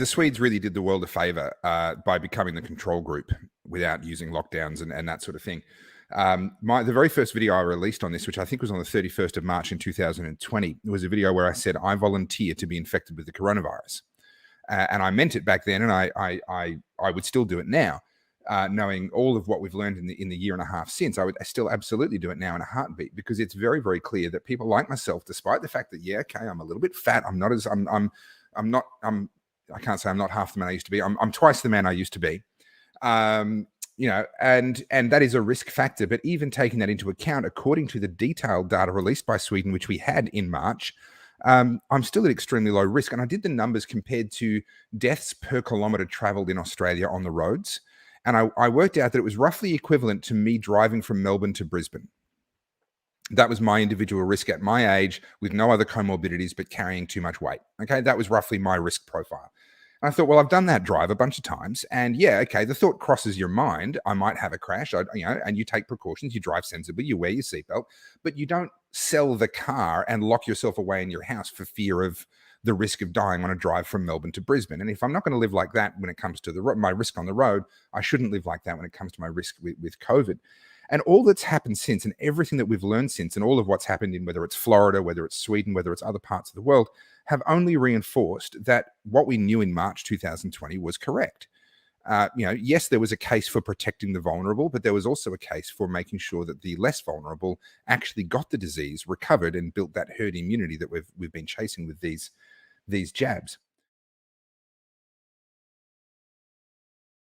The Swedes really did the world a favor by becoming the control group without using lockdowns and that sort of thing. The very first video I released on this, which I think was on the 31st of March in 2020, was a video where I said, I volunteer to be infected with the coronavirus. And I meant it back then, and I would still do it now. Knowing all of what we've learned in the year and a half since, I would still absolutely do it now in a heartbeat, because it's very, very clear that people like myself, despite the fact that, yeah, okay, I'm a little bit fat, I can't say I'm not half the man I used to be. I'm twice the man I used to be. And that is a risk factor. But even taking that into account, according to the detailed data released by Sweden, which we had in March, I'm still at extremely low risk. And I did the numbers compared to deaths per kilometre travelled in Australia on the roads. And I worked out that it was roughly equivalent to me driving from Melbourne to Brisbane. That was my individual risk at my age, with no other comorbidities but carrying too much weight. Okay, that was roughly my risk profile. And I thought, well, I've done that drive a bunch of times, and yeah, okay, the thought crosses your mind, I might have a crash, and you take precautions, you drive sensibly, you wear your seatbelt, but you don't sell the car and lock yourself away in your house for fear of the risk of dying on a drive from Melbourne to Brisbane. And if I'm not going to live like that when it comes to my risk on the road, I shouldn't live like that when it comes to my risk with COVID. And all that's happened since, and everything that we've learned since, and all of what's happened in whether it's Florida, whether it's Sweden, whether it's other parts of the world, have only reinforced that what we knew in March 2020 was correct. Yes, there was a case for protecting the vulnerable, but there was also a case for making sure that the less vulnerable actually got the disease, recovered, and built that herd immunity that we've been chasing with these jabs.